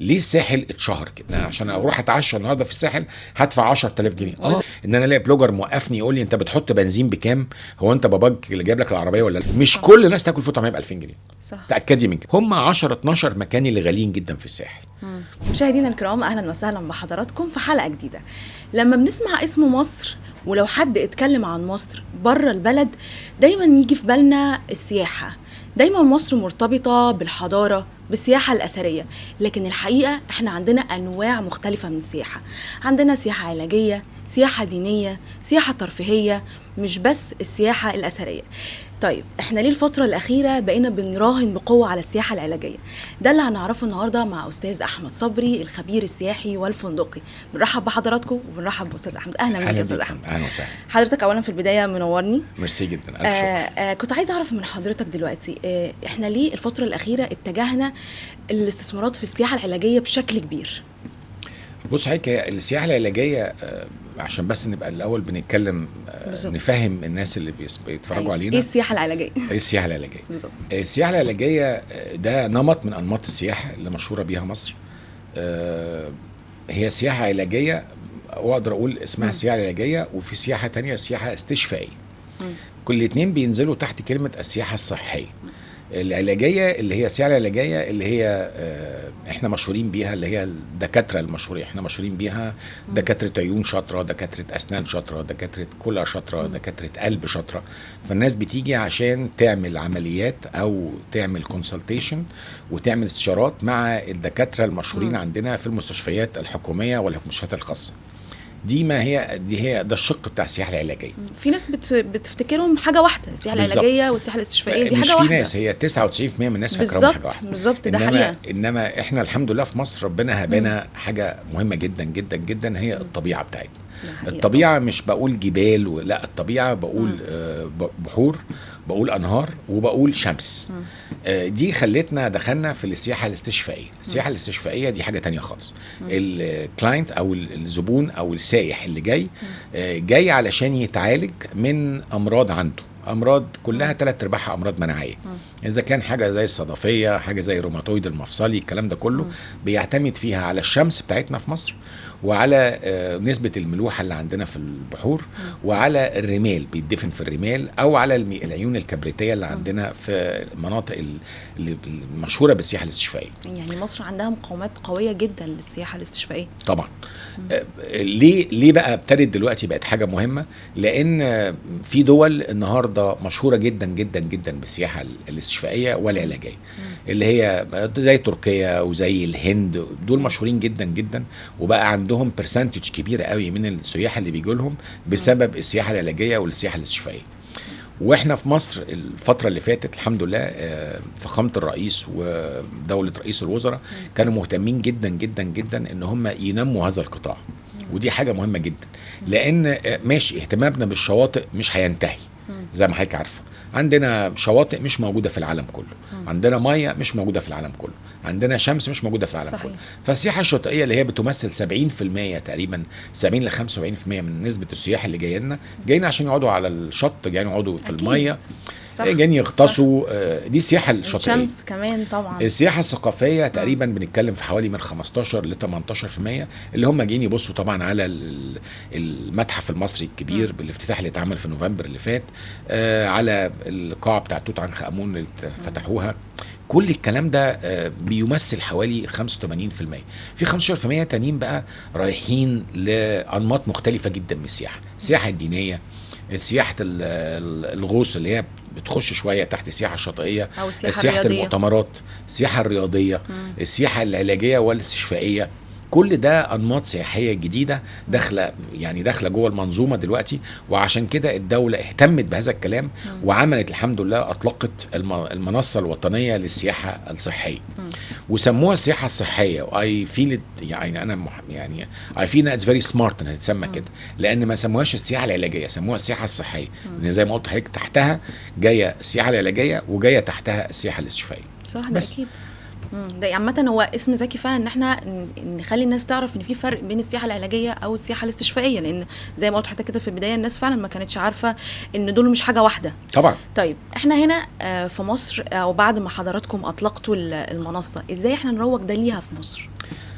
ليه الساحل اتشهر كده؟ عشان اروح اتعشى النهارده في الساحل هدفع 10000 جنيه. ان انا الاقي بلوجر موقفني يقول لي انت بتحط بنزين بكام؟ هو انت باباك اللي جايب لك العربيه ولا لا؟ مش كل الناس تاكل فول طعميه ب 2000 جنيه. صح. تاكدي من كده. هم 10 12 مكان اللي غاليين جدا في الساحل. مشاهدينا الكرام، اهلا وسهلا بحضراتكم في حلقه جديده. لما بنسمع اسم مصر، ولو حد اتكلم عن مصر بره البلد، دايما يجي في بالنا السياحه. دايما مصر مرتبطه بالحضاره، بالسياحه الاثريه، لكن الحقيقه احنا عندنا انواع مختلفه من السياحه. عندنا سياحه علاجيه، سياحه دينيه، سياحه ترفيهيه، مش بس السياحه الاثريه. طيب احنا ليه الفترة الأخيرة بقينا بنراهن بقوة على السياحة العلاجية؟ ده اللي هنعرفه النهاردة مع أستاذ أحمد صبري، الخبير السياحي والفندقي. بنرحب بحضراتكم وبنرحب بأستاذ أحمد. أهلا بك يا أستاذ أحمد. اهلا وسهلا. حضرتك أولا في البداية منورني. ميرسي جدا. الف شكر. كنت عايزة أعرف من حضرتك دلوقتي، احنا ليه الفترة الأخيرة اتجهنا الاستثمارات في السياحة العلاجية بشكل كبير؟ بص حضرتك، السياحه العلاجيه عشان بس نبقى الاول بنتكلم، نفهم الناس اللي بيتفرجوا علينا ايه السياحه العلاجيه. ايه السياحه العلاجيه بالظبط. السياحه العلاجيه ده نمط من انماط السياحه اللي مشهوره بيها مصر. هي سياحه علاجيه، واقدر اقول اسمها سياحه علاجيه، وفي سياحه تانية سياحه استشفائيه. كل اتنين بينزلوا تحت كلمه السياحه الصحيه. العلاجيه اللي هي السياحه العلاجيه اللي هي احنا مشهورين بيها، اللي هي الدكاتره المشهورين احنا مشهورين بيها. دكاتره عيون شاطره، دكاتره اسنان شاطره، دكاتره كلى شاطره، دكاتره قلب شاطره. فالناس بتيجي عشان تعمل عمليات او تعمل كونسلتيشن وتعمل استشارات مع الدكاتره المشهورين عندنا في المستشفيات الحكوميه والمستشفيات الخاصه. دي ده الشق بتاع السياحه العلاجيه. في ناس بتفتكرهم حاجه واحده، السياحه العلاجيه والسياحه الاستشفائيه دي حاجه واحده. مش في ناس، هي 99% من الناس فاكراهم حاجه واحده. بالظبط، ده حقيقه. انما احنا الحمد لله في مصر ربنا هبانا حاجه مهمه جدا جدا جدا، هي الطبيعه بتاعتنا. الطبيعه مش بقول جبال لا، الطبيعه بقول بحور، بقول انهار، وبقول شمس. دي خلتنا دخلنا في السياحه الاستشفائيه. السياحه الاستشفائيه دي حاجه تانية خالص. الكلاينت او الزبون او السائح اللي جاي علشان يتعالج من امراض عنده، امراض كلها 3/4 امراض مناعيه. اذا كان حاجه زي الصدفيه، حاجه زي الروماتويد المفصلي، الكلام ده كله بيعتمد فيها على الشمس بتاعتنا في مصر، وعلى نسبة الملوحة اللي عندنا في البحور، وعلى الرمال، بيدفن في الرمال، أو على العيون الكبريتية اللي عندنا في المناطق المشهورة بالسياحة الاستشفائية. يعني مصر عندها مقومات قوية جدا للسياحة الاستشفائية. طبعا. ليه بقى ابتدت دلوقتي بقت حاجة مهمة؟ لأن في دول النهاردة مشهورة جدا جدا جدا بالسياحة الاستشفائية والعلاجية، اللي هي زي تركيا وزي الهند. دول مشهورين جدا جدا، وبقى عندهم برسنتج كبيرة قوي من السياح اللي بيجوا لهم بسبب السياحة العلاجية والسياحة الاستشفائية. واحنا في مصر الفترة اللي فاتت الحمد لله فخامة الرئيس ودولة رئيس الوزراء كانوا مهتمين جدا جدا جدا ان هم ينموا هذا القطاع. ودي حاجة مهمة جدا، لان ماشي اهتمامنا بالشواطئ مش هينتهي. زي ما حضرتك عارفة، عندنا شواطئ مش موجودة في العالم كله، عندنا مية مش موجودة في العالم كله، عندنا شمس مش موجودة في العالم صحيح. كله. فالسياحة الشاطئية اللي هي بتمثل 70% تقريبا، 70 ل 75% من نسبة السياح اللي جايين عشان يقعدوا على الشط، جايين يقعدوا في المية، جايين يغطسوا. دي السياحة الشاطئية. الشمس كمان طبعا. السياحة الثقافية تقريبا بنتكلم في حوالي من 15 ل 18%، اللي هم جايين يبصوا طبعا على المتحف المصري الكبير بالافتتاح اللي اتعمل في نوفمبر اللي فات، على القاعة بتاع توت عنخ آمون اللي فتحوها. كل الكلام ده بيمثل حوالي 85%. في 15% تانيين بقى رايحين لأنماط مختلفة جدا من السياحة. السياحة الدينية، سياحة الغوص اللي هي بتخش شوية تحت السياحة الشاطئية، أو سياحة المؤتمرات، السياحة الرياضية، السياحة العلاجية والاستشفائية. كل ده انماط سياحيه جديده داخله جوه المنظومه دلوقتي. وعشان كده الدوله اهتمت بهذا الكلام وعملت الحمد لله، اطلقت المنصه الوطنيه للسياحه الصحيه وسموها السياحه الصحيه. واي فيل يعني انا اي فيل اتس فيري سمارت انها تتسمى كده، لان ما سموهاش السياحه العلاجيه، سموها السياحه الصحيه. لان زي ما قلت لحضرتك تحتها جايه السياحه العلاجيه وجايه تحتها السياحه الاستشفائيه. صح، ده اكيد. ده عامة هو اسم ذكي فعلا ان احنا نخلي الناس تعرف ان في فرق بين السياحة العلاجية او السياحة الاستشفائية، لان زي ما قلت حضرتك كده في البداية الناس فعلا ما كانتش عارفة ان دول مش حاجة واحدة. طبعا. طيب احنا هنا في مصر، او بعد ما حضراتكم اطلقتوا المنصة، ازاي احنا نروج ده ليها في مصر؟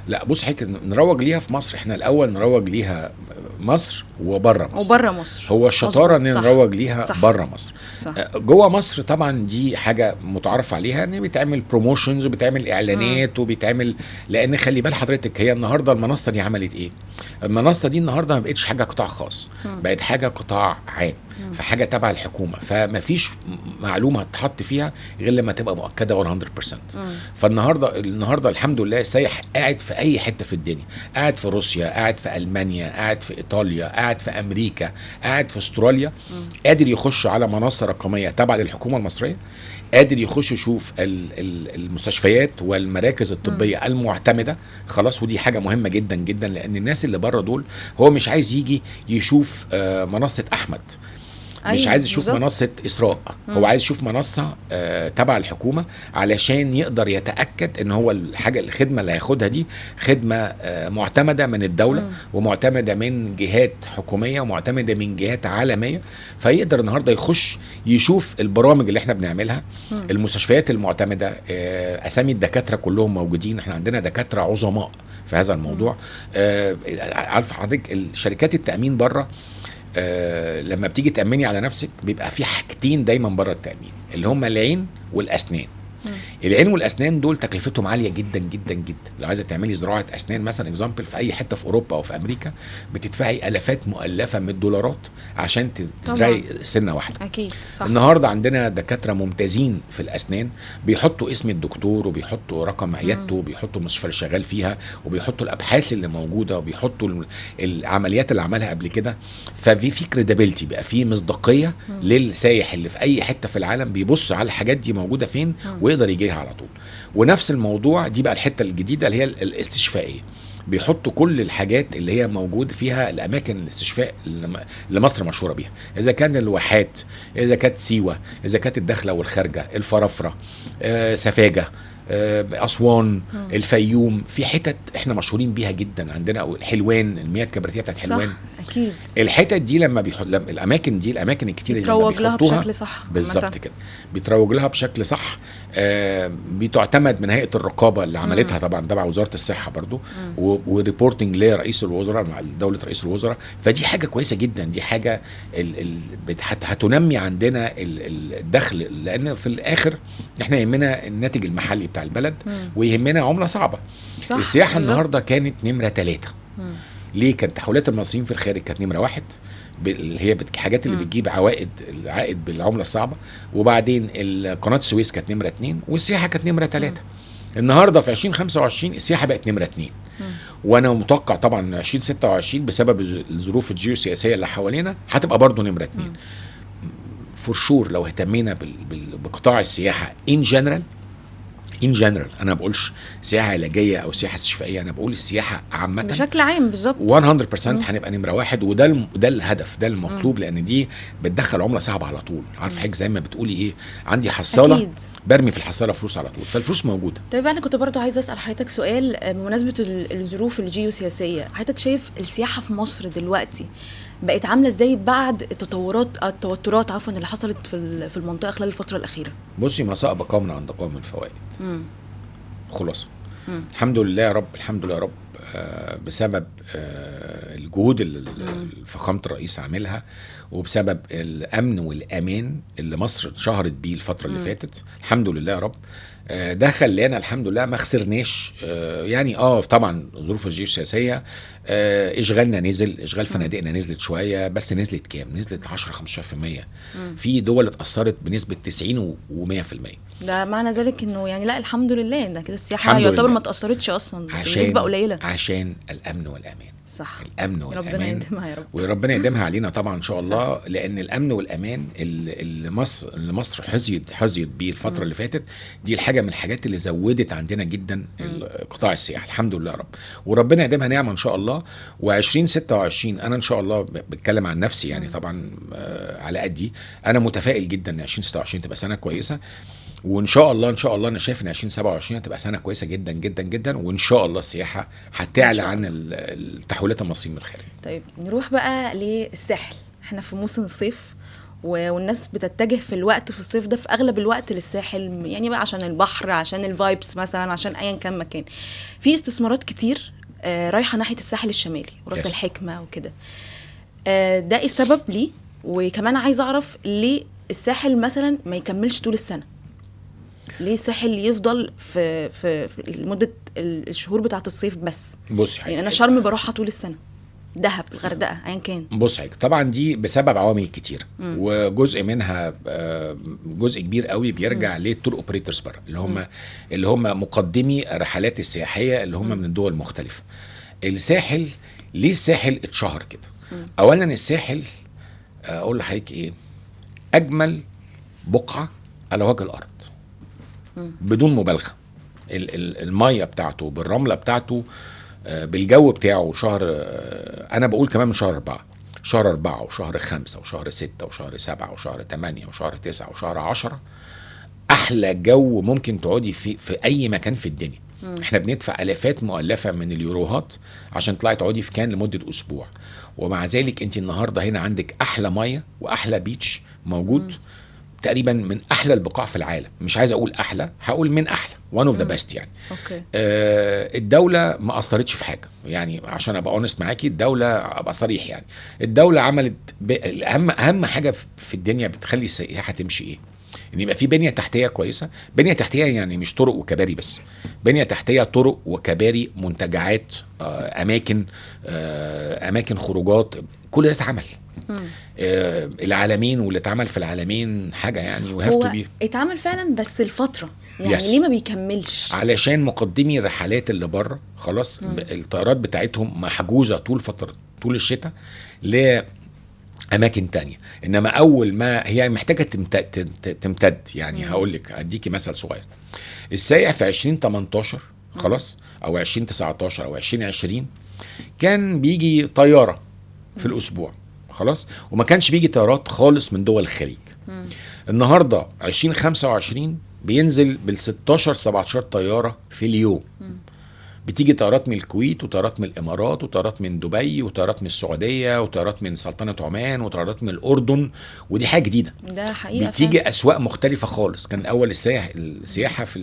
لا بص حضرتك، نروج ليها في مصر، احنا الاول نروج ليها مصر وبره مصر. وبره مصر هو الشطاره ان مظبوط. نروج ليها صح. بره مصر. صح. جوه مصر طبعا دي حاجه متعارف عليها، ان بيتعمل بروموشنز وبيتعمل اعلانات وبيتعمل، لان خلي بال حضرتك هي النهارده المنصه دي عملت ايه؟ المنصه دي النهارده ما بقتش حاجه قطاع خاص، بقت حاجه قطاع عام، فحاجه تبع الحكومه، فما فيش معلومه هتحط فيها غير لما تبقى مؤكده 100%. فالنهارده الحمد لله السايح قاعد في اي حته في الدنيا، قاعد في روسيا، قاعد في المانيا، قاعد في ايطاليا، قاعد في امريكا، قاعد في استراليا، قادر يخش على منصه رقميه تابعه للحكومه المصريه، قادر يخش يشوف المستشفيات والمراكز الطبيه المعتمده خلاص. ودي حاجه مهمه جدا جدا، لان الناس اللي بره دول هو مش عايز يجي يشوف منصه احمد، مش عايز يشوف بالظبط. منصة إسراء، هو عايز يشوف منصة تبع الحكومة، علشان يقدر يتأكد ان هو الخدمة اللي هياخدها دي خدمة معتمدة من الدولة، ومعتمدة من جهات حكومية، ومعتمدة من جهات عالمية. فيقدر النهاردة يخش يشوف البرامج اللي احنا بنعملها، المستشفيات المعتمدة، أسامي الدكاترة كلهم موجودين، احنا عندنا دكاترة عظماء في هذا الموضوع. عارف حضرتك الشركات التأمين بره، لما بتيجي تأمني على نفسك بيبقى في حاجتين دايما بره التأمين، اللي هم العين والأسنان. العين والاسنان دول تكلفتهم عاليه جدا جدا جدا. لو عايزه تعملي زراعه اسنان مثلا اكزامبل في اي حته في اوروبا او في امريكا، بتدفعي الافات مؤلفه من الدولارات عشان تزرعي سنه واحده. اكيد صح. النهارده عندنا دكاتره ممتازين في الاسنان، بيحطوا اسم الدكتور، وبيحطوا رقم عيادته، وبيحطوا المستشفى اللي شغال فيها، وبيحطوا الابحاث اللي موجوده، وبيحطوا العمليات اللي عملها قبل كده. ففي كريديبيلتي، بقى في مصداقيه للسايح اللي في اي حته في العالم بيبص على الحاجات دي موجوده فين ويقدر يجيها على طول. ونفس الموضوع دي بقى الحته الجديده اللي هي الاستشفائيه، بيحطوا كل الحاجات اللي هي موجود فيها الاماكن الاستشفاء اللي مصر مشهوره بيها، اذا كان الواحات، اذا كانت سيوه، اذا كانت الداخله والخارجه، الفرافره، سفاجه، اسوان، الفيوم، في حتت احنا مشهورين بيها جدا عندنا، او حلوان، المياه الكبريتيه بتاعت حلوان. صح اكيد. الحتت دي لما الاماكن دي، الاماكن الكتيره دي لما بيتروج لها بشكل صح، بالظبط كده، بيتروج لها بشكل صح. بتعتمد من هيئه الرقابه اللي عملتها طبعا تبع وزاره الصحه برضو، وريبورتنج لرئيس الوزراء مع دوله رئيس الوزراء. فدي حاجه كويسه جدا، دي حاجه هتنمي عندنا الدخل، لان في الاخر احنا يهمنا الناتج المحلي بتاع البلد، ويهمنا عمله صعبه. صح. السياحه النهارده كانت نمره 3. ليه؟ كانت تحويلات المصريين في الخارج كانت نمره 1، اللي هي الحاجات اللي بتجيب عائد بالعمله الصعبه، وبعدين قناه السويس كانت نمره 2، والسياحه كانت نمره 3. النهارده في 2025 السياحه بقت نمره 2، وانا متوقع طبعا 2026 بسبب الظروف الجيوسياسيه اللي حوالينا هتبقى برضو نمره 2 فور شور. لو اهتمينا بقطاع السياحه ان جنرال، انا ما بقولش سياحه علاجيه او سياحه استشفائيه، انا بقول السياحه عامه بشكل عام بالظبط 100%. هنبقى نمره 1، وده الهدف، ده المطلوب، لان دي بتدخل عمله صعبه على طول. عارف حاجه زي ما بتقولي ايه، عندي حصاله أكيد. برمي في الحصاله فلوس على طول، فالفلوس موجوده. طيب انا كنت برضو عايزه اسال حضرتك سؤال بمناسبه الظروف الجيوسياسيه. حضرتك شايف السياحه في مصر دلوقتي بقت عامله ازاي بعد التوترات اللي حصلت في المنطقه خلال الفتره الاخيره؟ بصي، ما صعب قوم عند قوم الفوائد. خلاص. الحمد لله يا رب، الحمد لله يا رب، بسبب الجهود اللي فخامة الرئيس عاملها، وبسبب الأمن والأمان اللي مصر اتشهرت بيه الفترة اللي فاتت، الحمد لله يا رب، ده خلانا الحمد لله ما خسرناش. يعني طبعا ظروف الجيوسياسية، اشغالنا نزل، اشغال فنادقنا نزلت شوية، بس نزلت كام؟ نزلت 10-15%. في دول اتأثرت بنسبة 90 و100%. ده معنى ذلك انه يعني لا الحمد لله ده كده السياحه يعتبر ما تاثرتش اصلا، بس نسبه قليله، عشان الامن والامان. صح، الامن والامان، ربنا يديمها يا رب، وربنا يديمها علينا طبعا ان شاء الله. لان الامن والامان اللي مصر حظيت بيه الفتره اللي فاتت، دي الحاجه من الحاجات اللي زودت عندنا جدا قطاع السياحه، الحمد لله يا رب، وربنا يديمها نعمه ان شاء الله. و2026 انا ان شاء الله بتكلم عن نفسي يعني طبعا على قدي، انا متفائل جدا ان 2026 تبقى سنه كويسه، وان شاء الله انا شايف ان 2027 هتبقى سنه كويسه جدا جدا جدا، وان شاء الله السياحه هتعلى عن التحويلات المصريين من الخارج. طيب نروح بقى للساحل، احنا في موسم الصيف والناس بتتجه في الوقت في الصيف ده في اغلب الوقت للساحل، يعني بقى عشان البحر، عشان الفايبس مثلا، عشان ايا كان مكان. في استثمارات كتير رايحه ناحيه الساحل الشمالي وراس Yes. الحكمه وكده. ده ايه السبب ليه؟ وكمان عايز اعرف ليه الساحل مثلا ما يكملش طول السنه؟ ليه الساحل يفضل في مده الشهور بتاعه الصيف بس؟ بص يعني انا شرم بروحها طول السنه، دهب، الغردقه، ايا كان. بص حضرتك، طبعا دي بسبب عوامل كتير، وجزء منها جزء كبير قوي بيرجع للتور اوبريتورز بره، اللي هم مقدمي الرحلات السياحيه اللي هم من الدول المختلفه. الساحل، ليه الساحل اتشهر كده؟ اولا الساحل، اقول لحضرتك ايه، اجمل بقعه على وجه الارض بدون مبالغه. الميه بتاعته بالرمله بتاعته بالجو بتاعه، شهر انا بقول كمان من شهر 4 وشهر 5 وشهر 6 وشهر 7 وشهر 8 وشهر 9 وشهر 10 احلى جو ممكن تقعدي في اي مكان في الدنيا. احنا بندفع الافات مؤلفه من اليوروهات عشان تطلعي تقعدي في كان لمده اسبوع، ومع ذلك انت النهارده هنا عندك احلى ميه واحلى بيتش موجود. تقريبا من احلى البقاع في العالم، مش عايز اقول احلى، هقول من احلى، one of the best يعني. اوكي. الدوله ما اثرتش في حاجه، يعني عشان ابقى اونست معاكي، الدوله ابقى صريح يعني، الدوله عملت اهم حاجه في الدنيا بتخلي السياحه تمشي ايه؟ ان يبقى في بنيه تحتيه كويسه. بنيه تحتيه يعني مش طرق وكباري بس، بنيه تحتيه طرق وكباري، منتجعات، اماكن خروجات، كل ده اتعمل. العالمين واللي اتعمل في العالمين حاجه يعني هو اتعمل فعلا، بس الفتره يعني Yes. ليه ما بيكملش؟ علشان مقدمي الرحلات اللي بره خلاص الطيارات بتاعتهم محجوزه طول الشتاء لاماكن تانية. انما اول ما هي محتاجه تمتد يعني. هقول لك، اديكي مثل صغير. السائح في 2018 خلاص، او 2019 او 2020 كان بيجي طياره في الاسبوع خلاص، وما كانش بيجي طيارات خالص من دول الخليج. النهارده 2025 بينزل بال 16 17 طياره في اليوم. بتيجي طيارات من الكويت، وطيارات من الامارات، وطيارات من دبي، وطيارات من السعوديه، وطيارات من سلطنه عمان، وطيارات من الاردن. ودي حاجه جديده، ده حقيقه. بتيجي فعلا. اسواق مختلفه خالص. كان الاول السياحه في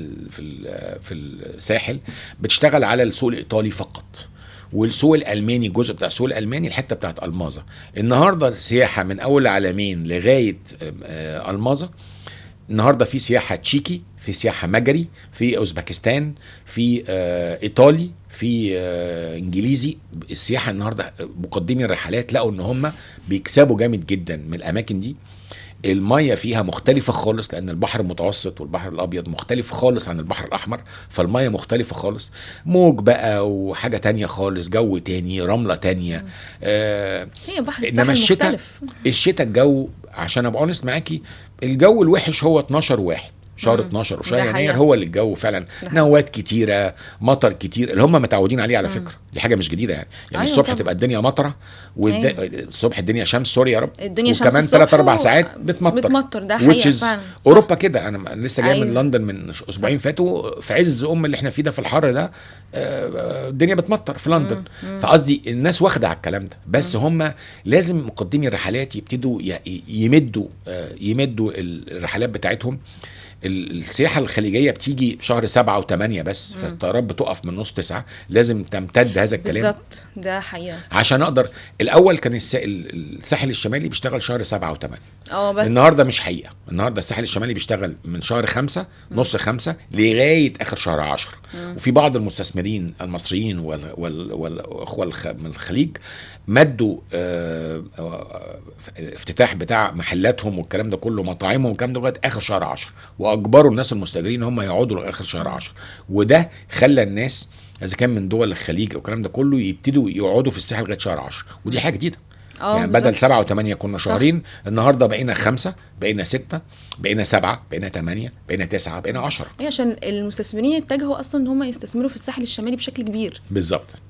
الساحل بتشتغل على السوق الايطالي فقط، والسوق الالماني، الجزء بتاع السوق الالماني، الحته بتاعت الماظه. النهارده السياحه من اول العالمين لغايه الماظه. النهارده في سياحه تشيكي، في سياحه مجري، في اوزبكستان، في ايطالي، في انجليزي. السياحه النهارده مقدمي الرحلات لقوا ان هم بيكسبوا جامد جدا من الاماكن دي. المية فيها مختلفة خالص، لأن البحر المتوسط والبحر الأبيض مختلف خالص عن البحر الأحمر، فالمية مختلفة خالص، موج بقى وحاجة تانية خالص، جو تاني، رملة تانية. هي بحر الساحل إنما مختلف. الشتاء الجو، عشان أبقى أونست معاكي، الجو الوحش هو 12/1 شهر 12 وشهر يناير، هو اللي الجو فعلا نوات كتيره، مطر كتير، اللي هم متعودين عليه على فكره. دي حاجه مش جديده يعني. أيوة الصبح طبعا. تبقى الدنيا مطره، الصبح الدنيا شمس، سوري يا رب، الدنيا شمس وكمان 3-4 ساعات بتمطر. ده حقيقه فعلا. اوروبا كده. انا لسه جاي أيوة. من لندن من اسبوعين فاتوا، في عز اللي احنا فيه ده، في الحر ده، الدنيا بتمطر في لندن. فقصدي الناس واخده على الكلام ده، بس هم لازم مقدمي الرحلات يبتدوا يمدوا الرحلات بتاعتهم. السياحة الخليجية بتيجي شهر 7 و8 بس، فالطيارات بتقف من نص 9. لازم تمتد هذا الكلام بالظبط، ده حقيقة. عشان اقدر. الاول كان الساحل الشمالي بيشتغل شهر 7 و8. بس النهارده مش حقيقة. النهارده الساحل الشمالي بيشتغل من شهر 5 نص 5 لغاية اخر شهر 10. وفي بعض المستثمرين المصريين والاخوة من الخليج مدوا افتتاح بتاع محلاتهم والكلام ده كله، مطاعمهم والكلام ده، لغايه اخر شهر 10، واجبروا الناس المستاجرين هم يقعدوا لاخر شهر 10. وده خلى الناس اذا كان من دول الخليج او الكلام ده كله يبتدوا يقعدوا في الساحل لغايه شهر 10. ودي حاجه جديده. يعني بدل 7 و8 كنا شهرين، النهارده بقينا 5، بقينا 6، بقينا 7، بقينا 8، بقينا 9، بقينا 10. عشان المستثمرين يتجهوا اصلا ان هم يستثمروا في الساحل الشمالي بشكل كبير. بالظبط.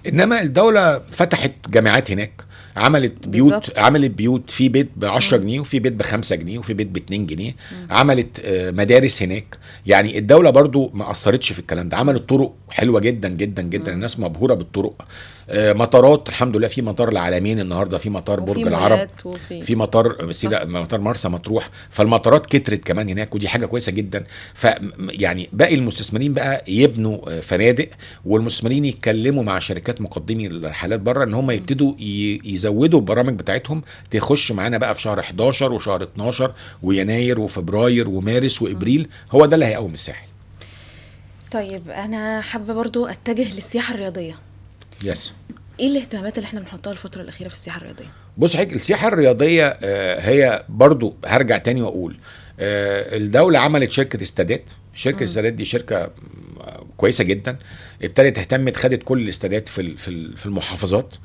انما الدوله فتحت جامعات هناك، عملت بيوت بالزبط. عملت بيوت، في بيت ب10 جنيه، وفي بيت ب5 جنيه، وفي بيت ب2 جنيه. عملت مدارس هناك. يعني الدوله برضو ما اثرتش في الكلام ده. عملت طرق حلوه جدا جدا جدا. الناس مبهوره بالطرق. مطارات الحمد لله، في مطار العالمين النهارده، في مطار وفي برج العرب، مولات في مطار مطار مرسى مطروح. فالمطارات كترت كمان هناك، ودي حاجه كويسه جدا. ف يعني باقي المستثمرين بقى يبنوا فنادق، والمستثمرين يتكلموا مع شركات مقدمي الرحلات بره ان هم يبتدوا يزودوا البرامج بتاعتهم تخش معانا بقى في شهر 11 وشهر 12 ويناير وفبراير ومارس وابريل. هو ده اللي هيقوم الساحل. طيب انا حابه برضو اتجه للسياحه الرياضيه. يس. ايه الاهتمامات اللي احنا بنحطها الفتره الاخيره في السياحه الرياضيه؟ بص حضرتك، السياحه الرياضيه هي برضو هرجع تاني واقول الدوله عملت شركه استادات. شركه الاستادات دي شركه كويسه جدا، ابتدت تهتم، خدت كل الاستادات في المحافظات،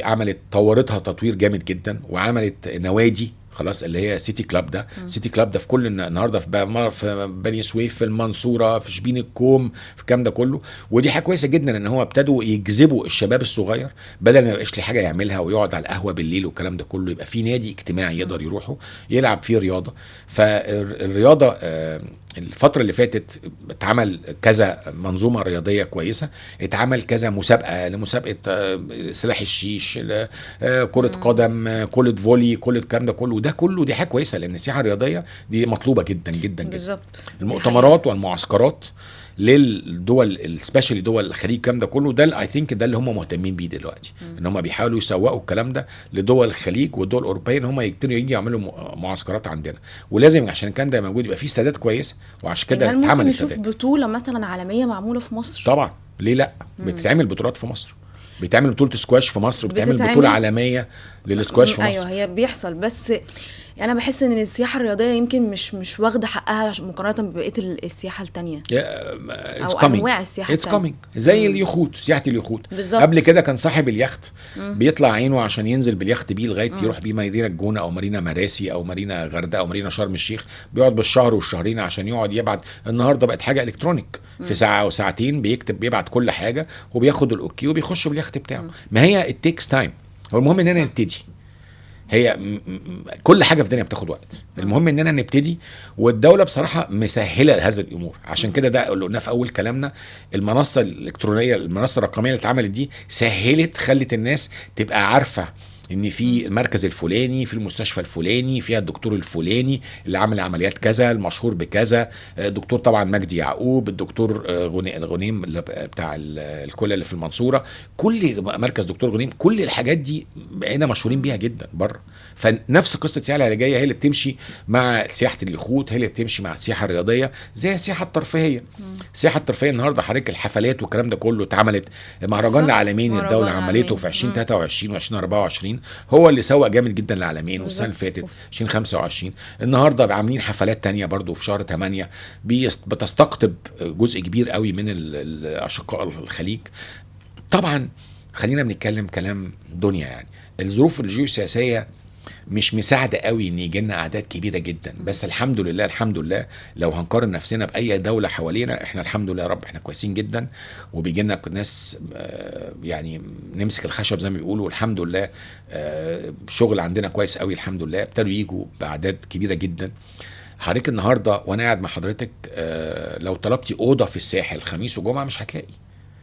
عملت طورتها تطوير جامد جدا، وعملت نوادي خلاص اللي هي سيتي كلاب. ده سيتي كلاب ده في كل النهارده في بني سويف، في المنصوره، في شبين الكوم، في الكلام ده كله. ودي حاجه كويسه جدا ان هو ابتدوا يجذبوا الشباب الصغير، بدل ما يبقاش ليه حاجه يعملها ويقعد على القهوه بالليل والكلام ده كله، يبقى في نادي اجتماعي يقدر يروحه يلعب فيه رياضه. فالرياضه الفترة اللي فاتت اتعمل كذا منظومة رياضية كويسة، اتعمل كذا مسابقة، لمسابقة سلاح الشيش، كرة قدم، كرة فولي، كل الكلام ده كله. وده كله دي حاجة كويسة، لأن السياحة الرياضية دي مطلوبة جدا جدا جدا. بالظبط. المؤتمرات والمعسكرات للدول السبيشالي دول الخليج الكلام ده كله، ده اي ثينك ده اللي هم مهتمين بيه دلوقتي، ان هم بيحاولوا يسوقوا الكلام ده لدول الخليج والدول الاوروبيه، ان هم يقدروا يجي يعملوا معسكرات عندنا. ولازم عشان كان ده موجود يبقى في استادات كويسه، وعشان كده يعني اتعمل ممكن استادات. نشوف بطوله مثلا عالميه معموله في مصر؟ طبعا، ليه لا؟ بتتعمل بطولات في مصر، بتعمل بطوله سكواش في مصر، بتعمل بطوله عالميه للسكواش في مصر. ايوه هي بيحصل، بس انا بحس ان السياحه الرياضيه يمكن مش واخده حقها مقارنه ببقيه السياحه التانية او انواع السياحه التانية. زي اليخوت، سياحه اليخوت. بالزبط. قبل كده كان صاحب اليخت بيطلع عينه عشان ينزل باليخت بيه لغايه يروح بيه مارينا الجونه او مارينا مراسي او مارينا غردقه او مارينا شرم الشيخ، بيقعد بالشهر والشهرين عشان يقعد يبعت. النهارده بقت حاجه الكترونيك، في ساعه وساعتين بيبعت كل حاجه وبياخد الاوكي وبيخش باليخت بتاعه. ما هي التيكس تايم. هو المهم اننا نبتدي. هي كل حاجه في الدنيا بتاخد وقت، المهم اننا نبتدي. والدوله بصراحه مسهله هذه الامور. عشان كده ده اللي قلناه في اول كلامنا، المنصه الالكترونيه، المنصه الرقميه اللي اتعملت دي سهلت، خلت الناس تبقى عارفه ان في المركز الفلاني، في المستشفى الفلاني، فيها الدكتور الفلاني اللي عمل عمليات كذا، المشهور بكذا، الدكتور طبعا مجدي يعقوب، الدكتور الغنيم اللي بتاع الكلى اللي في المنصوره، كل مركز دكتور غنيم، كل الحاجات دي بقينا مشهورين بيها جدا بره. فنفس قصه السياحه العلاجيه هي اللي بتمشي مع سياحه اليخوت، هي اللي بتمشي مع السياحه الرياضيه، زي السياحه الترفيهيه. السياحه الترفيهيه النهارده حضرتك الحفلات والكلام ده كله اتعملت. مهرجان العالمين الدوله عملته في 2023 و2024، هو اللي سوق جامد جدا للعالمين. والسنه اللي فاتت 2025 النهارده عاملين حفلات تانية برضو في شهر 8 بتستقطب جزء كبير قوي من الاشقاء الخليج. طبعا خلينا بنتكلم كلام دنيا، يعني الظروف الجيوسياسيه مش مساعده قوي ان يجي لنا اعداد كبيره جدا، بس الحمد لله الحمد لله لو هنقارن نفسنا باي دوله حوالينا، احنا الحمد لله يا رب احنا كويسين جدا. وبيجي لنا ناس يعني نمسك الخشب زي ما بيقولوا، الحمد لله شغل عندنا كويس قوي الحمد لله. ابتدوا يجوا باعداد كبيره جدا. حضرتك النهارده وانا قاعد مع حضرتك لو طلبتي اوضه في الساحل خميس وجمعه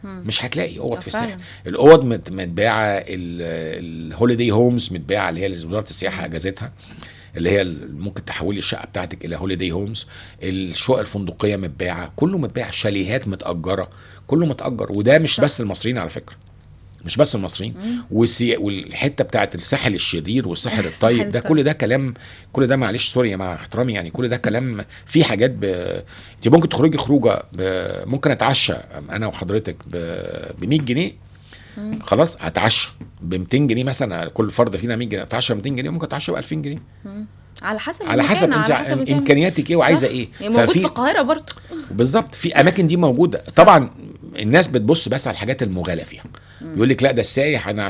مش هتلاقي اوض في الساحل. الاوض متباعه، الهوليداي هومز متباعه، اللي هي وزاره السياحه اجازتها، اللي هي ممكن تحولي الشقه بتاعتك الى هوليداي هومز. الشقق الفندقيه متباعه، كله متباع، شاليهات متاجره، كله متاجر. وده مش بس المصريين على فكره، مش بس المصريين. والحته بتاعت الساحل الشرير والساحل الطيب ده، كل ده كلام، كل ده معلش سوري مع احترامي يعني، كل ده كلام. في حاجات انت ممكن تخرجي خروجه ممكن اتعشى انا وحضرتك ب 100 جنيه، خلاص هتعشى ب 200 جنيه مثلا، كل فرد فينا 100 جنيه، اتعشى ب 200 جنيه، ممكن اتعشى ب 2000 جنيه على حسب انت امكانياتك ايه وعايزه ايه. يعني موجود في القاهره برضه بالظبط، في اماكن دي موجوده. طبعا الناس بتبص بس على الحاجات المغالى فيها، يقول لك لا ده السايح، انا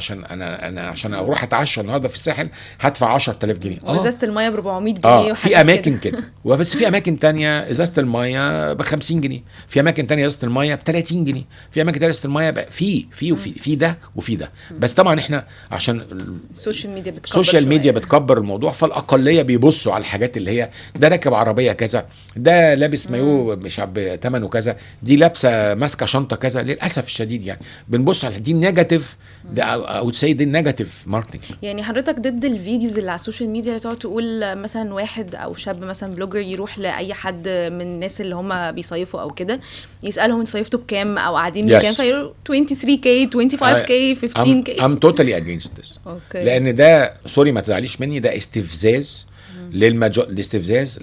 عشان اروح اتعشى النهارده في الساحل هدفع 10000 جنيه، وازازه الميه ب 400 جنيه في اماكن كده. وبس في اماكن تانية ازازه الميه ب 50 جنيه، في اماكن تانية ازازه الميه ب 30 جنيه، في اماكن تانية ازازه الميه في ده وفي ده. بس طبعا احنا عشان السوشيال ميديا بتكبر الموضوع، فالاقليه بيبصوا على الحاجات اللي هي ده راكب عربيه كذا، ده لابس مايو مش بثمنه كذا، دي لابسه ماسكه شنطه كذا. للاسف الشديد يعني بنبص على دي النيجاتيف، ده او تسي دي النيجاتيف ماركتنج. يعني حضرتك ضد الفيديوز اللي على السوشيال ميديا اللي تقعد تقول مثلا واحد او شاب مثلا بلوجر يروح لاي حد من الناس اللي هم بيصيفوا او كده يسالهم انتوا صيفتوا بكام او قاعدين بكام، فيقولوا 23K 25K 15K. I'm totally against this. اوكي. لان ده سوري ما تزعليش مني، ده استفزاز الاستفزاز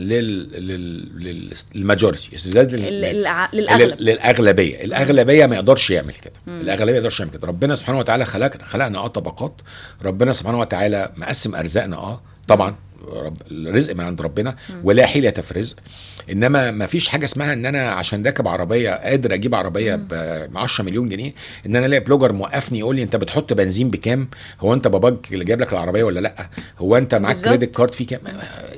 للماجوريتي، استفزاز للاغلبيه. الاغلبيه ما يقدرش يعمل كده. الاغلبيه ما يقدرش يعمل كده. ربنا سبحانه وتعالى خلقنا طبقات. ربنا سبحانه وتعالى مقسم ارزاقنا طبعا الرزق من عند ربنا ولا حيلة في الرزق. انما ما فيش حاجه اسمها ان انا عشان راكب عربيه قادر اجيب عربيه ب 10 مليون جنيه ان انا الاقي بلوجر موقفني يقول لي انت بتحط بنزين بكام، هو انت باباك اللي جايب لك العربيه ولا لا، هو انت معاك كريدت كارد فيه كام.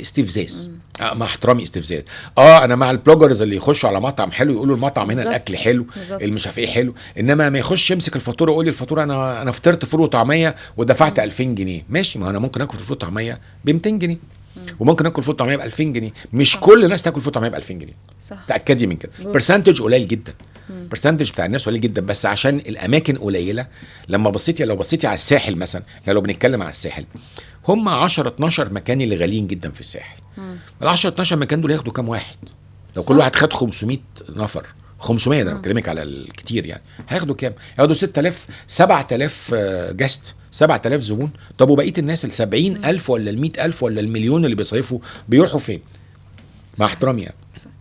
استفزاز. مع احترامي استفزاز. انا مع البلوجرز اللي يخشوا على مطعم حلو يقولوا المطعم هنا الاكل حلو، اللي مش عارف ايه حلو، انما ما يخش يمسك الفاتوره ويقول لي الفاتوره انا فطرت فول وطعميه ودفعت 2000 جنيه. ماشي، ما انا ممكن اكل فول وطعميه ب 200 جنيه وممكن اكل فول طعميه ب 2000 جنيه. مش كل الناس تاكل فول طعميه ب 2000 جنيه. صح. تاكدي من كده. برسنتج قليل جدا. برسنتج بتاع الناس قليل جدا، بس عشان الاماكن قليله. لو بصيتي على الساحل مثلا، لو بنتكلم على الساحل، هم 10 12 مكان اللي غاليين جدا في الساحل. ال 10 12 مكان دول ياخدوا كام واحد؟ لو كل واحد خد 500 نفر، 500 ده بكلمك على الكتير يعني، هياخدوا كام؟ هياخدوا 6000 7000 جست، 7000 زبون. طب وبقيه الناس ال 70000 ولا ال 100000 ولا المليون اللي بيصيفوا بيروحوا فين؟ مع احترامي يعني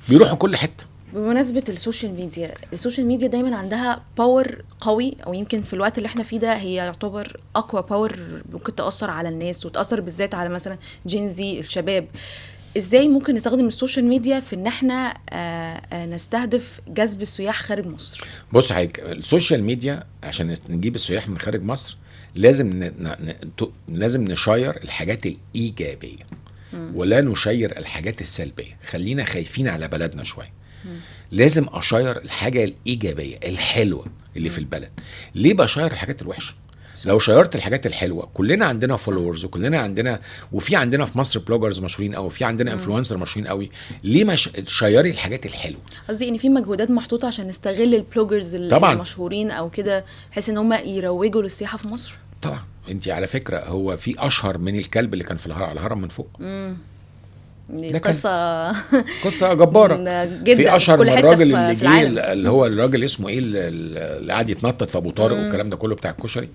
بيروحوا كل حته. بمناسبة السوشيال ميديا دايما عندها باور قوي، او يمكن في الوقت اللي احنا فيه ده هي يعتبر اقوى باور ممكن تأثر على الناس، وتأثر بالذات على مثلا جينزي الشباب. ازاي ممكن نستخدم السوشيال ميديا في ان احنا نستهدف جذب السياح خارج مصر؟ بص حضرتك، السوشيال ميديا عشان نجيب السياح من خارج مصر لازم نشير الحاجات الإيجابية ولا نشير الحاجات السلبية. خلينا خايفين على بلدنا شوية. لازم أشير الحاجة الإيجابية الحلوة اللي في البلد. ليه بشير الحاجات الوحشة؟ لو شيرت الحاجات الحلوه، كلنا عندنا فولورز وكلنا عندنا، وفي عندنا في مصر بلوجرز مشهورين قوي، وفي عندنا انفلونسر مشهورين قوي. ليه ما شيري الحاجات الحلوه؟ قصدي ان في مجهودات محطوطه عشان نستغل البلوجرز المشهورين او كده، بحيث ان هم يروجوا للسياحه في مصر. طبعا. انت على فكره هو في اشهر من الكلب اللي كان في على الهرم من فوق. دي قصه جباره جدا. في اشهر من الراجل اللي جه، اللي هو الراجل اسمه ايه اللي قاعد يتنطط في ابو طارق والكلام ده كله بتاع الكشري.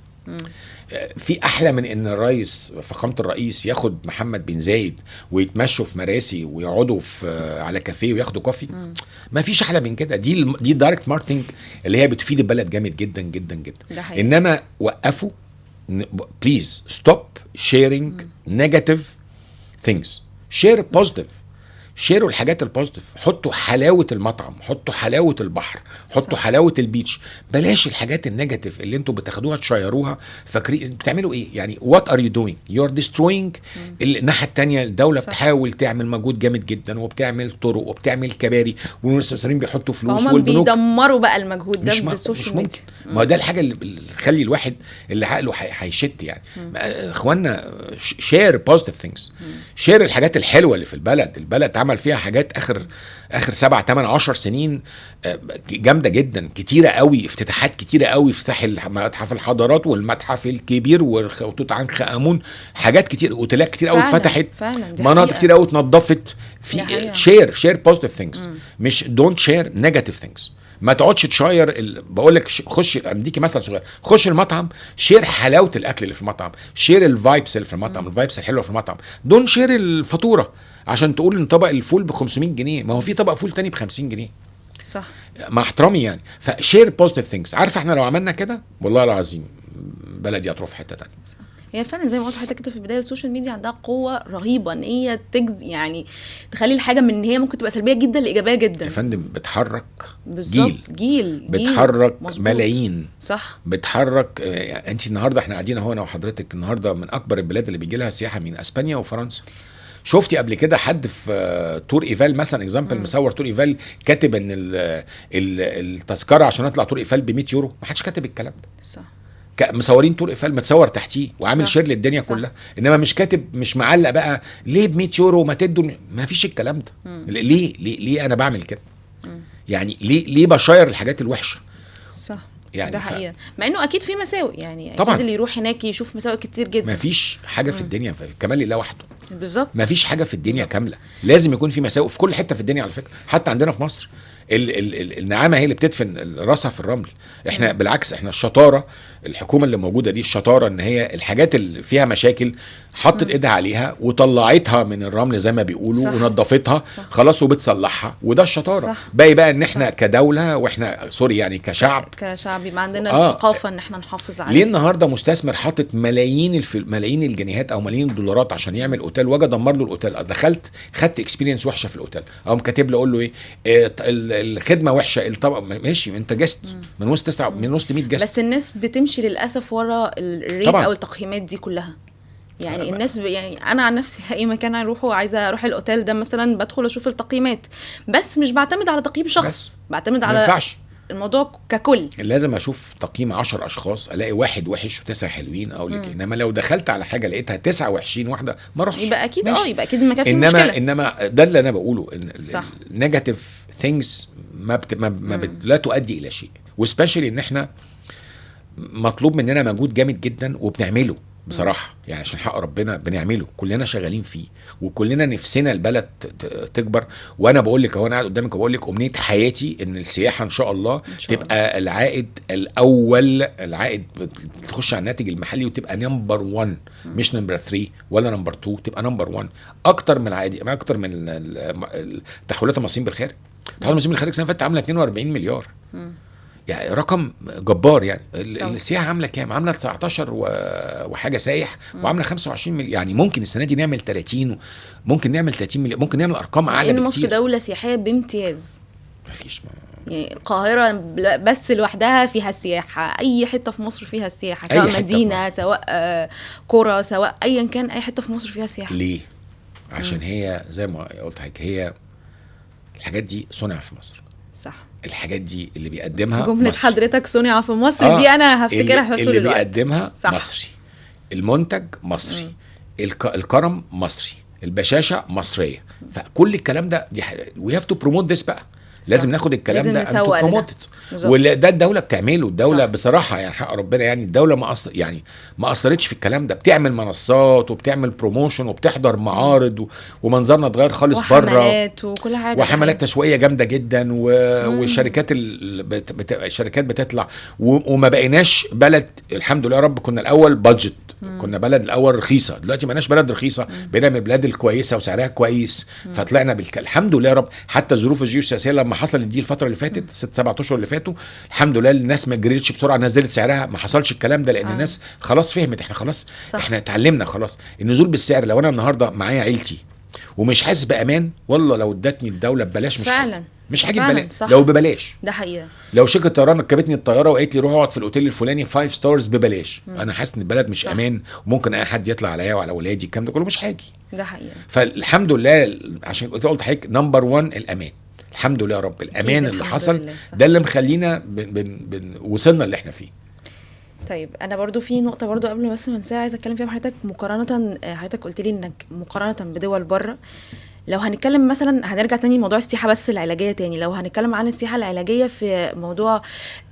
في احلى من ان الرئيس فخامه الرئيس ياخد محمد بن زايد ويتمشوا في مراسي ويقعدوا على كافيه وياخدوا كوفي؟ ما فيش احلى من كده. دي دايركت ماركتنج اللي هي بتفيد البلد جامد جدا جدا جدا. انما وقفوا، بليز ستوب شيرينج نيجاتيف ثينجز. شير بوزيتيف. شيروا الحاجات البوزيتيف. حطوا حلاوه المطعم، حطوا حلاوه البحر، حطوا حلاوه البيتش. بلاش الحاجات النيجاتيف اللي انتوا بتاخدوها تشيروها. فاكرين بتعملوا ايه يعني؟ وات ار يو دوينج؟ يو ار ديستروينج. الناحيه الثانيه الدوله بتحاول تعمل مجهود جامد جدا، وبتعمل طرق وبتعمل كباري، والمستثمرين بيحطوا فلوس، والبنوك بيدمروا بقى المجهود ده بالسوشيال ميديا. ما ده الحاجه اللي تخلي الواحد اللي عقله هيشت يعني. اخوانا، شير بوزيتيف ثينجز. شير الحاجات الحلوه اللي في البلد عمل فيها حاجات اخر 7 8 10 سنين جامده جدا، كتيره قوي، افتتاحات كتيره قوي. افتتاح متحف الحضارات والمتحف الكبير وتوت عنخ امون، حاجات كتير، اوتيلات كتير قوي اتفتحت، مناطق كتير قوي اتنضفت. في شير بوزيتيف ثينجز، مش دونت شير نيجاتيف ثينجز. ما تقعدش تشير بقول لك خش، اديكي مثل صغير، خش المطعم، شير حلاوه الاكل اللي في المطعم، شير الفايبس اللي في المطعم، الفايبس الحلوه في المطعم. دون شير الفاتوره عشان تقول ان طبق الفول ب 500 جنيه، ما هو في طبق فول تاني ب 50 جنيه. صح. مع احترامي يعني. فشير بوزيتيف ثينجز. عارفه احنا لو عملنا كده والله العظيم بلدي هتروح في حته تانية. هي فعلا زي ما قلت حضرتك كده في البدايه، السوشيال ميديا عندها قوه رهيبه ان هي يعني تخلي الحاجه من ان هي ممكن تبقى سلبيه جدا لايجابيه جدا. يا فندم بتحرك جيل بتحرك ملايين. صح. بتحرك. انت النهارده احنا قاعدين اهو انا وحضرتك النهارده من اكبر البلاد اللي بيجي لها سياحه من اسبانيا وفرنسا. شفتي قبل كده حد في تور ايفال مثلا اكزامبل مصور تور ايفال كاتب ان التذكره عشان اطلع تور ايفال ب 100 يورو؟ ما حدش كاتب الكلام ده. صح. مصورين تور ايفال متصور تحتيه وعامل شير للدنيا كلها، انما مش كاتب، مش معلق بقى ليه ب 100 يورو ما تدوا. ما فيش الكلام ده. ليه انا بعمل كده؟ يعني ليه بشير الحاجات الوحشه؟ صح. يعني ده حقيقة. مع انه اكيد في مساوئ، يعني طبعاً. اكيد اللي يروح هناك يشوف مساوئ كتير جدا. ما فيش حاجه في الدنيا كمال لله وحده. بالظبط. ما فيش حاجه في الدنيا بالظبط. كامله، لازم يكون في مساوئ في كل حته في الدنيا على فكره. حتى عندنا في مصر النعامه هي اللي بتدفن راسها في الرمل. احنا بالعكس، احنا الشطاره، الحكومه اللي موجوده دي الشطاره ان هي الحاجات اللي فيها مشاكل حطت ايدها عليها وطلعتها من الرمل زي ما بيقولوا، صح. ونظفتها صح. خلاص وبتصلحها، وده الشطاره. صح. باقي بقى ان احنا صح. كدوله، واحنا سوري يعني كشعب، كشعب يبقى عندنا الثقافة ان احنا نحافظ عليه. ليه النهارده مستثمر حاطط ملايين الجنيهات او ملايين الدولارات عشان يعمل اوتيل، واجي ادمر له الاوتيل؟ دخلت خدت اكسبيرينس وحشه في الاوتيل، او كاتب له اقول له ايه، الخدمه وحشه، الطبق ماشي، انت جست من وسط 100 جست. بس الناس بتمشي للاسف ورا الريت طبعاً. او التقييمات دي كلها. يعني الناس يعني انا عن نفسي اي مكان اروحه، عايزه اروح الاوتيل ده مثلا، بدخل اشوف التقييمات، بس مش بعتمد على تقييم شخص، بعتمد ما على ينفعش. الموضوع ككل. لازم اشوف تقييم 10 اشخاص، الاقي واحد وحش و9 حلوين، اقول لك. انما لو دخلت على حاجه لقيتها 9 وحشين واحده، ما اروحش. يبقى اكيد ماشي. يبقى اكيد المكان فيه انما مشكله. انما ده اللي انا بقوله، ان صح. النيجاتيف ثينجز لا تؤدي الى شيء، وسبيشالي ان احنا مطلوب مننا مجهود جامد جدا وبنعمله بصراحه، يعني عشان حق ربنا بنعمله، كلنا شغالين فيه، وكلنا نفسنا البلد تكبر. وانا بقول لك، وانا قاعد قدامك وبقول لك امنيه حياتي ان السياحه ان شاء الله تبقى العائد الاول، العائد تخش على الناتج المحلي وتبقى نمبر 1، مش نمبر 3 ولا نمبر 2، تبقى نمبر 1 اكتر من العائد، اكتر من تحويلات المصريين بالخارج. تحويلات المصريين بالخارج السنه اللي فاتت عامله 42 مليار، يعني رقم جبار. يعني السياحه عامله كام؟ عامله 19 وحاجه سايح، وعامله 25 مليون. يعني ممكن السنه دي نعمل 30، ممكن نعمل 30 مليون، ممكن نعمل ارقام اعلى بكتير. مصر دوله سياحيه بامتياز. مفيش يعني القاهرة بس لوحدها فيها سياحة، أي حتة في مصر فيها سياحة، سواء مدينة سواء قرى سواء أيا كان، أي حتة في مصر فيها سياحة. ليه؟ عشان هي زي ما قلت لك، هي الحاجات دي صنع في مصر. صح. الحاجات دي اللي بيقدمها جملة مصري. حضرتك صنع في مصر دي أنا هفتكرها طول الوقت. اللي بيقدمها صح. مصري، المنتج مصري، الكرم مصري، البشاشة مصرية. فكل الكلام ده we have to promote this بقى. لازم ناخد الكلام ده نسوق بروموت، وده الدوله بتعمله. الدوله صح. بصراحه يعني حق ربنا، يعني الدوله ما اثرتش في الكلام ده، بتعمل منصات وبتعمل بروموشن وبتحضر معارض ومنظرنا اتغير خالص بره، وحملات وكل حاجه، وحملات تسويقيه جامده جدا، والشركات الشركات بتطلع، وما بقيناش بلد الحمد لله يا رب. كنا الاول بادجت، كنا بلد الاول رخيصه، دلوقتي ما بقيناش بلد رخيصه، بقينا من البلاد الكويسه وسعرها كويس. فطلعنا الحمد لله يا رب. حتى الظروف الجيوسياسيه لما حصلت دي الفتره اللي فاتت 6-7 اشهر اللي فاتوا، الحمد لله الناس ما جريتش بسرعه نزلت سعرها، ما حصلش الكلام ده، لان الناس خلاص فهمت. احنا خلاص صح. احنا اتعلمنا خلاص النزول بالسعر. لو انا النهارده معايا عيلتي ومش حاسس بامان، والله لو ادتني الدوله ببلاش مش فعلا مش هاجي ببلاش. لو ببلاش ده حقيقه. لو شركه طيران ركبتني الطياره وقالت لي روح اقعد في الاوتيل الفلاني 5 ستارز ببلاش، انا حاسس ان البلد مش صح. امان، وممكن اي حد يطلع عليا وعلى اولادي، الكلام ده كله مش هاجي. ده حقيقه. فالحمد لله، عشان قلت حضرتك نمبر 1 الامان. الحمد لله يا رب، الامان اللي حصل ده اللي مخلينا وصلنا اللي احنا فيه. طيب انا برضو في نقطه برضو قبل بس ما انساها عايزه اتكلم فيها مع حضرتك. مقارنه حضرتك قلت لي انك مقارنه بدول بره، لو هنتكلم مثلا هنرجع تاني لموضوع السياحه بس العلاجيه تاني، لو هنتكلم عن السياحه العلاجيه في موضوع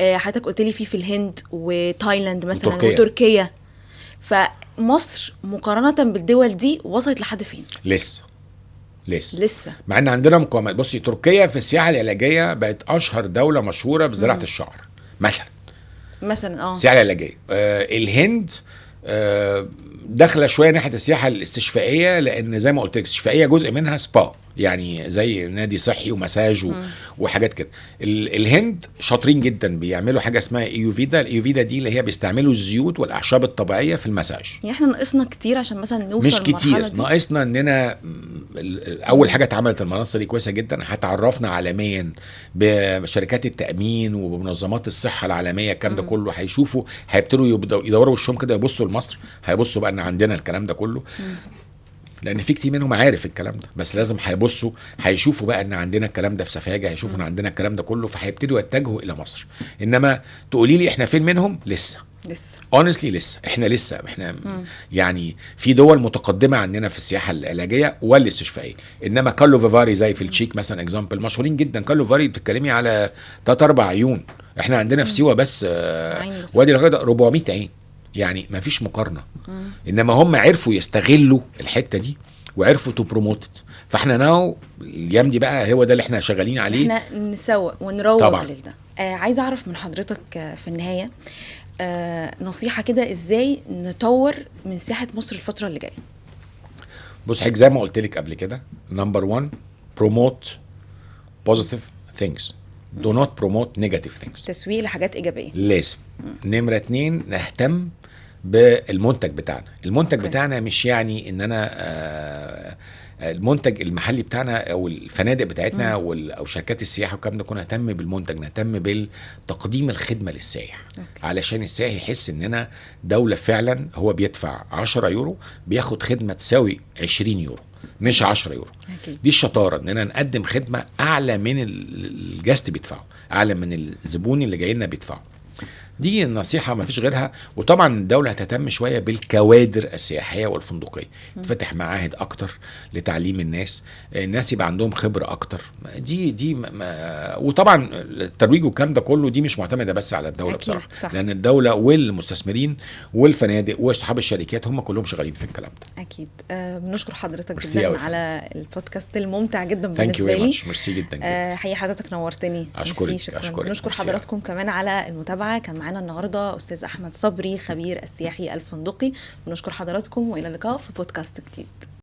حضرتك قلت لي في الهند وتايلاند مثلا وتركيا، فمصر مقارنه بالدول دي وصلت لحد فين؟ لسه مع ان عندنا مقاومات. بصي، تركيا في السياحه العلاجيه بقت اشهر دوله مشهوره بزراعه الشعر مثلا السياحه العلاجيه. الهند داخله شويه ناحيه السياحه الاستشفائيه، لان زي ما قلت لك الاستشفائيه جزء منها سبا، يعني زي نادي صحي ومساج وحاجات كده. الهند شاطرين جدا، بيعملوا حاجه اسمها ايوفيدا. الايوفيدا دي اللي هي بيستعملوا الزيوت والاعشاب الطبيعيه في المساج. يعني احنا ناقصنا كتير عشان مثلا نوصل مش كتير، ناقصنا اننا اول حاجه اتعملت المنصه دي كويسه جدا، هتعرفنا عالميا بشركات التامين وبمنظمات الصحه العالميه. الكلام ده كله هيشوفوا، هيبتدوا يدوروا وشهم كده، يبصوا لمصر، هيبصوا بقى ان عندنا الكلام ده كله، لان في كتير منهم عارف الكلام ده، بس لازم هيبصوا هيشوفوا بقى ان عندنا الكلام ده في سفاجه، هيشوفوا ان عندنا الكلام ده كله، فهيبتدوا يتجهوا الى مصر. انما تقولي لي احنا فين منهم؟ لسه honestly لسه احنا يعني في دول متقدمه عننا في السياحه العلاجيه والاستشفائيه. انما كارلو فيفاري زي في التشيك مثلا اكزامبل، مشهورين جدا. كارلو فيفاري بتتكلمي على 3-4 عيون، احنا عندنا في سيوه بس عين بس. وادي الرجاء 400 عين، يعني ما فيش مقارنه. انما هم عرفوا يستغلوا الحته دي وعرفوا تو بروموت. فاحنا ناو الايام دي بقى هو ده اللي احنا شغالين عليه. احنا نسوق ونروج طبعاً. لده. عايزه اعرف من حضرتك في النهايه نصيحه كده ازاي نطور من سياحه مصر الفتره اللي جايه. بص حضرتك زي ما قلت لك قبل كده، نمبر 1 بروموت بوزيتيف ثينجز، دو نوت بروموت نيجاتيف ثينجز. تسويق لحاجات ايجابيه لازم. نمرة 2 نهتم بالمنتج بتاعنا. المنتج أوكي. بتاعنا مش يعني ان انا المنتج المحلي بتاعنا او الفنادق بتاعتنا او شركات السياحه والكلام ده كله، نهتم بالمنتج، نهتم بالتقديم الخدمه للسائح. أوكي. علشان السائح يحس اننا دوله فعلا هو بيدفع 10 يورو بياخد خدمه تساوي 20 يورو مش 10 يورو. أكيد. دي الشطاره، اننا نقدم خدمه اعلى من الجاست بيدفعه، اعلى من الزبون اللي جاي لنا بيدفعه. دي النصيحة ما فيش غيرها. وطبعا الدولة هتهتم شوية بالكوادر السياحية والفندقية، تفتح معاهد أكتر لتعليم الناس يبقى عندهم خبرة أكتر. دي وطبعا الترويج والكلام ده كله دي مش معتمدة بس على الدولة أكيد، بصراحة، صح. لأن الدولة والمستثمرين والفنادق وأصحاب الشركات هم كلهم شغالين في الكلام ده. اكيد. بنشكر حضرتك ميرسي أوي جدا على البودكاست الممتع جدا ثانك يو بالنسبه لي. ميرسي جدا جدا. حقيقي حضرتك نورتني. أشكرك، ميرسي، شكراً. أشكرك. نشكر ميرسي. حضراتكم كمان على المتابعه. كان معانا النهارده استاذ احمد صبري خبير السياحي الفندقي. ونشكر حضراتكم والى اللقاء في بودكاست جديد.